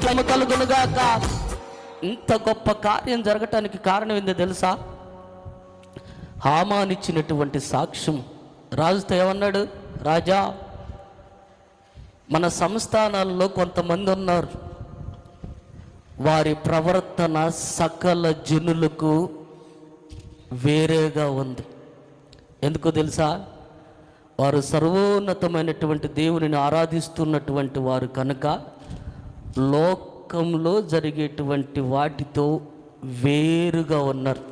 స్తోత్రము కలుగునుగాక. ఇంత గొప్ప కార్యం జరగటానికి కారణం ఏందో తెలుసా? హామానిచ్చినటువంటి సాక్ష్యం. రాజుతో ఏమన్నాడు? రాజా, మన సంస్థానాల్లో కొంతమంది ఉన్నారు, వారి ప్రవర్తన సకల జనులకు వేరేగా ఉంది. ఎందుకో తెలుసా? వారు సర్వోన్నతమైనటువంటి దేవునిని ఆరాధిస్తున్నటువంటి వారు కనుక లోకంలో జరిగేటువంటి వాటితో వేరుగా ఉన్నారు.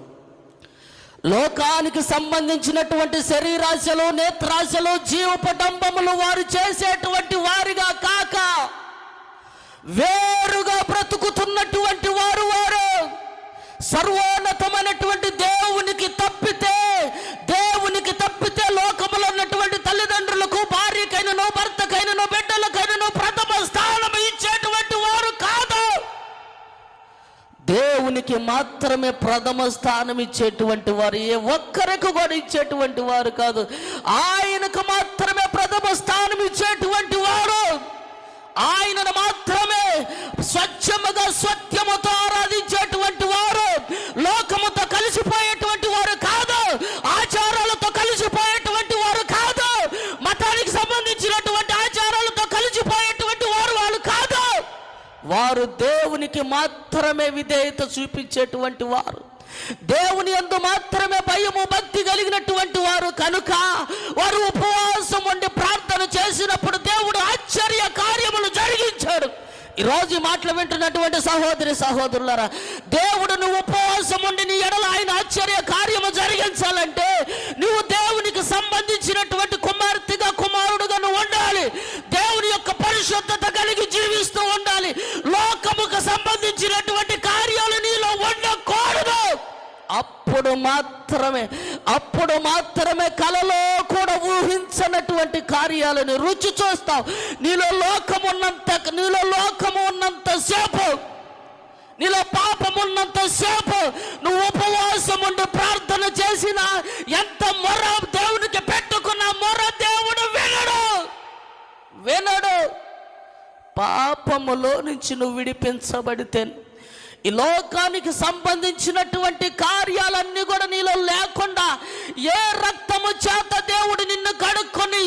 లోకానికి సంబంధించినటువంటి శరీరాశలు, నేత్రాశలు, జీవపటంబములు వారు చేసేటువంటి వారిగా కాక వేరుగా బ్రతుకుతున్నటువంటి వారు సర్వోన్నతమైనటువంటి దేవునికి తప్పితే లోకములో ఉన్నటువంటి తల్లిదండ్రులకు, భార్యకైనను, భర్తకైనను, బిడ్డలకైనను ప్రథమ స్థానం ఇచ్చేటువంటి వారు కాదు. దేవునికి మాత్రమే ప్రథమ స్థానం ఇచ్చేటువంటి వారు, ఏ ఒక్కరికి కూడా ఇచ్చేటువంటి వారు కాదు. ఆయనకు మాత్రమే ప్రథమ స్థానం ఇచ్చేటువంటి వారు, ఆయనను మాత్రమే స్వచ్ఛముగా సత్యముతో ఆరాధించేటువంటి వారు, లోకముతో కలిసిపోయేటువంటి వారు కాదు, ఆచారాలతో కలిసిపోయేటువంటి వారు కాదు, మతానికి సంబంధించినటువంటి ఆచారాలతో కలిసిపోయేటువంటి వారు కాదు. వారు దేవునికి మాత్రమే విధేయత చూపించేటువంటి వారు, దేవుని యందు మాత్రమే భయము భక్తి కలిగినటువంటి వారు కనుక వారు ఉపవాసం ఉండి ప్రార్థన చేసినప్పుడు దేవుడు ఆశ్చర్య కార్యములు జరిగించాడు. ఈరోజు మాటలు వింటున్నటువంటి సహోదరి సహోదరులారా, దేవుడు నువ్వు ఉపవాసం ఉండి నీ ఎడల ఆయన ఆశ్చర్య కార్యము జరిగించాలంటే నువ్వు దేవునికి సంబంధించినటువంటి కుమార్తెగా, కుమారుడుగా నువ్వు ఉండాలి. దేవుని యొక్క పరిశుద్ధత కలిగి జీవిస్తూ ఉండాలి. లోకముకు సంబంధించినటువంటి కార్యాలు నీలో ఉండకూడదు. అప్పుడు మాత్రమే కలలో కూడా ఊహించనటువంటి కార్యాలను రుచి చూస్తావు. నీలో లోకము ఉన్నంత సేపు, నీలో పాపం ఉన్నంత సేపు నువ్వు ఉపవాసం ఉండి ప్రార్థన చేసినా, ఎంత మొర దేవునికి పెట్టుకున్న మొర దేవుడు వినడు. పాపములో నుంచి నువ్వు విడిపించబడితే ఈ లోకానికి సంబంధించినటువంటి కార్యాలన్నీ కూడా నీలో లేకుండా, ఏ రక్తము చేత దేవుడు నిన్ను కడుక్కొని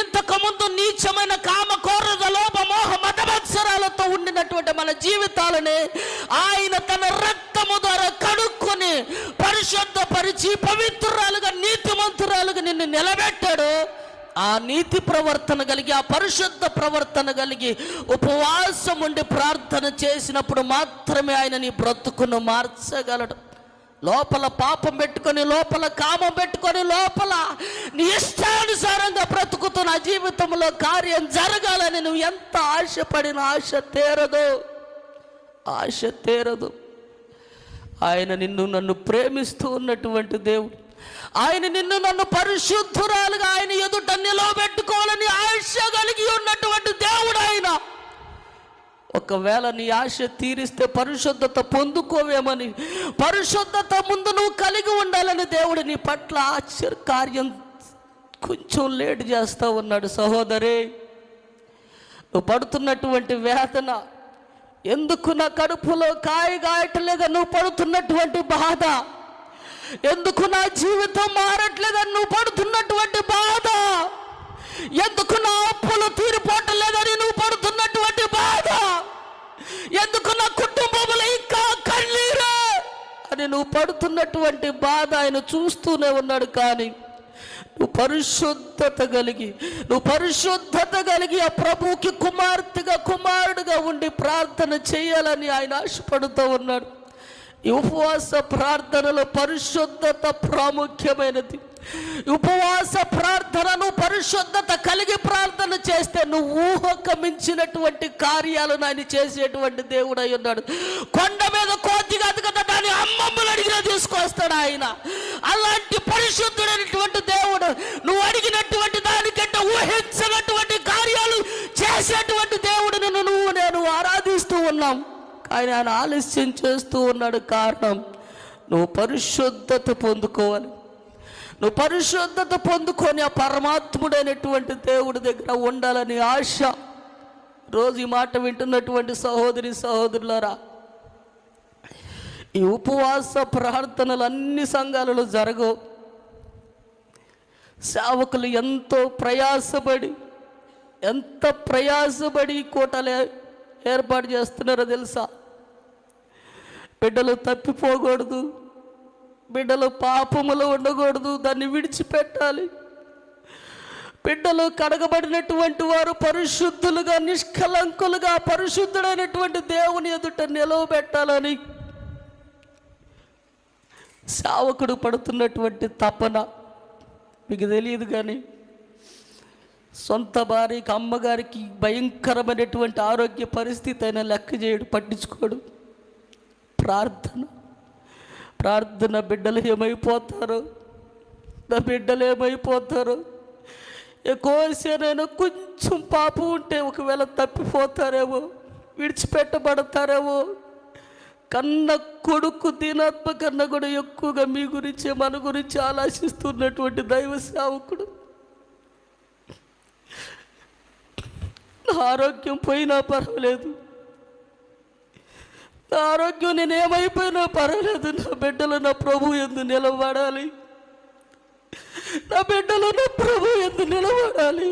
ఇంతకు ముందు నీచమైన కామ, కోరద, లోభ, మోహ, మతమత్సరాలతో ఉండినటువంటి మన జీవితాలని ఆయన తన రక్తము ద్వారా కడుక్కొని పరిశుద్ధపరిచి పవిత్రురాలుగా, నీతిమంతురాలుగా నిన్ను నిలబెట్టాడు. ఆ నీతి ప్రవర్తన కలిగి, ఆ పరిశుద్ధ ప్రవర్తన కలిగి ఉపవాసం ఉండి ప్రార్థన చేసినప్పుడు మాత్రమే ఆయన నీ బ్రతుకును మార్చగలడు. లోపల పాపం పెట్టుకొని, లోపల కామం పెట్టుకొని, లోపల నీ ఇష్టానుసారంగా బ్రతుకుతున్న జీవితంలో కార్యం జరగాలని నువ్వు ఎంత ఆశపడిన ఆశ తీరదు. ఆయన నిన్ను నన్ను ప్రేమిస్తూ ఉన్నటువంటి దేవుడు, ఆయన నిన్ను నన్ను పరిశుద్ధురాలుగా ఆయన ఎదుట నిలబెట్టుకోవాలని ఆశ కలిగి ఉన్నటువంటి దేవుడు ఆయన. ఒకవేళ నీ ఆశ తీరిస్తే పరిశుద్ధత పొందుకోవేమని, పరిశుద్ధత ముందు నువ్వు కలిగి ఉండాలని దేవుడు నీ పట్ల ఆశ్చర్య కార్యం కొంచెం లేట్ చేస్తూ ఉన్నాడు. సహోదరే, నువ్వు పడుతున్నటువంటి వేదన, ఎందుకు నా కడుపులో కాయగాయట్లేదా నువ్వు పడుతున్నటువంటి బాధ, ఎందుకు నా జీవితం మారట్లేదని నువ్వు పడుతున్నటువంటి బాధ, ఎందుకు నా అప్పులు తీరిపోవట్లేదని నువ్వు పడుతున్నటువంటి బాధ, ఎందుకు నా కుటుంబంలో ఇంకా కన్నీరు అని నువ్వు పడుతున్నటువంటి బాధ ఆయన చూస్తూనే ఉన్నాడు. కానీ నువ్వు పరిశుద్ధత కలిగి ఆ ప్రభువుకి కుమార్తెగా, కుమారుడుగా ఉండి ప్రార్థన చేయాలని ఆయన ఆశపడుతూ ఉన్నాడు. ఈ ఉపవాస ప్రార్థనలో పరిశుద్ధత ప్రాముఖ్యమైనది. ఉపవాస ప్రార్థనను పరిశుద్ధత కలిగి ప్రార్థన చేస్తే నువ్వు ఊహకు మించినటువంటి కార్యాలను ఆయన చేసేటువంటి దేవుడు అయి ఉన్నాడు. కొండ మీద కోతి కాదు కదా, దాని అమ్మమ్మలు అడిగినా తీసుకొస్తాడు ఆయన. అలాంటి పరిశుద్ధుడైనటువంటి దేవుడు నువ్వు అడిగినటువంటి దానికంటే ఊహించినటువంటి కార్యాలు చేసేటువంటి దేవుడిని నేను ఆరాధిస్తూ ఉన్నాం. ఆయన ఆలస్యం చేస్తూ ఉన్నాడు. కారణం, నువ్వు పరిశుద్ధత పొందుకోవాలి. నువ్వు పరిశుద్ధత పొందుకొని ఆ పరమాత్ముడైనటువంటి దేవుడి దగ్గర ఉండాలని ఆశ రోజు ఈ మాట వింటున్నటువంటి సహోదరి సహోదరులారా, ఈ ఉపవాస ప్రార్థనలు అన్ని సంఘాలలో జరగవు. సేవకులు ఎంత ప్రయాసపడి కోటలు ఏర్పాటు చేస్తున్నారో తెలుసా? బిడ్డలు తప్పిపోకూడదు, బిడ్డలు పాపములో ఉండకూడదు, దాన్ని విడిచిపెట్టాలి. బిడ్డలు కడగబడినటువంటి వారు పరిశుద్ధులుగా, నిష్కలంకులుగా, పరిశుద్ధుడైనటువంటి దేవుని ఎదుట నిలవబెట్టాలని సేవకుడు పడుతున్నటువంటి తపన మీకు తెలియదు. కానీ సొంత భార్యకి, అమ్మగారికి భయంకరమైనటువంటి ఆరోగ్య పరిస్థితి అయినా లెక్క చేయడు, పట్టించుకోడు. ప్రార్థన బిడ్డలు ఏమైపోతారో, నా బిడ్డలు ఏమైపోతారో. ఎక్కువసేనైనా కొంచెం పాపం ఉంటే ఒకవేళ తప్పిపోతారేమో, విడిచిపెట్టబడతారేమో. కన్న కొడుకు దీనాత్మ కన్నా కూడా ఎక్కువగా మీ గురించి, మన గురించి ఆలోచిస్తున్నటువంటి దైవ సేవకుడు. నా ఆరోగ్యం పోయినా పర్వాలేదు, నా ఆరోగ్యం నేనేమైపోయినా పర్వాలేదు, నా బిడ్డలు నా ప్రభు యందు నిలబడాలి, నా బిడ్డలు నా ప్రభు యందు నిలబడాలి,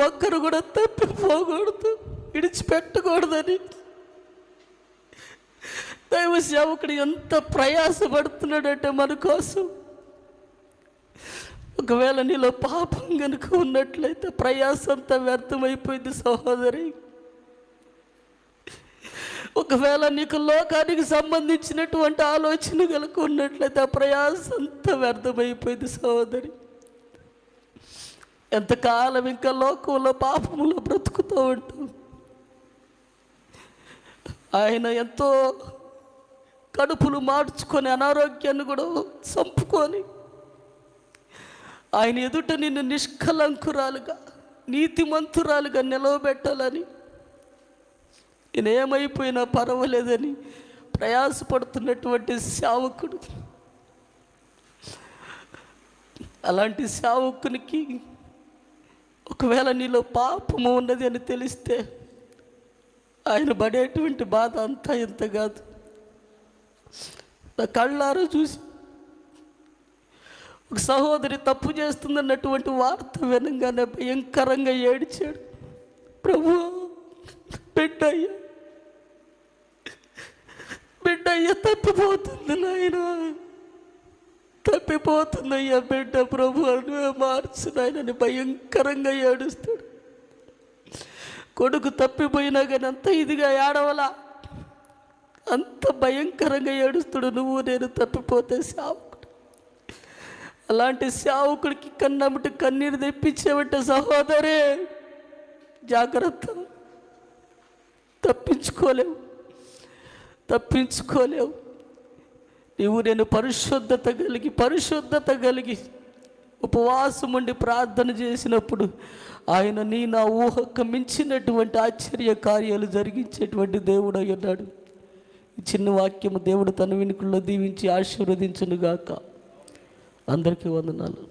ఒక్కరు కూడా తప్పిపోకూడదు, విడిచిపెట్టకూడదని దైవ సేవకుడు ఎంత ప్రయాసపడుతున్నాడంటే మన కోసం. ఒకవేళ నీలో పాపం కనుక ఉన్నట్లయితే ప్రయాస అంతా వ్యర్థమైపోయింది సహోదరి. ఒకవేళ నీకు లోకానికి సంబంధించినటువంటి ఆలోచన కనుక ఉన్నట్లయితే ఆ ప్రయాస అంతా వ్యర్థమైపోయింది సహోదరి. ఎంతకాలం ఇంకా లోకంలో పాపములో బ్రతుకుతూ ఉంటాం. ఆయన ఎంతో కడుపులు మార్చుకొని, అనారోగ్యాన్ని కూడా చంపుకొని ఆయన ఎదుట నిన్ను నిష్కలంకురాలుగా, నీతిమంతురాలుగా నిలవబెట్టాలని, నేనేమైపోయినా పర్వాలేదని ప్రయాసపడుతున్నటువంటి సేవకుడు. అలాంటి సేవకునికి ఒకవేళ నీలో పాపము ఉన్నది అని తెలిస్తే ఆయన పడేటువంటి బాధ అంతా ఎంత కాదు. నా కళ్ళారా చూసి ఒక సహోదరి తప్పు చేస్తుందన్నటువంటి వార్త వినగానే భయంకరంగా ఏడ్చాడు. ప్రభు, బిడ్డయ్య తప్పిపోతుంది నాయన, తప్పిపోతుందయ్యా బిడ్డ, ప్రభు నువ్వే మార్చు నాయనని భయంకరంగా ఏడుస్తాడు. కొడుకు తప్పిపోయినా కానీ అంత ఇదిగా ఏడవలా, అంత భయంకరంగా ఏడుస్తాడు. నువ్వు నేను తప్పిపోతే సేవకుడు. అలాంటి సేవకుడికి కన్నమ్మటి కన్నీరు తెప్పించావంటే సహోదరే జాగ్రత్త, తప్పించుకోలేవు. నీవు నేను పరిశుద్ధత కలిగి ఉపవాసం ఉండి ప్రార్థన చేసినప్పుడు ఆయన నా ఊహకు మించినటువంటి ఆశ్చర్య కార్యాలు జరిగించేటువంటి దేవుడు అయి ఉన్నాడు. ఈ చిన్న వాక్యము దేవుడు తన వినుకుల్లో దీవించి ఆశీర్వదించునుగాక. అందరికీ వందనాలు.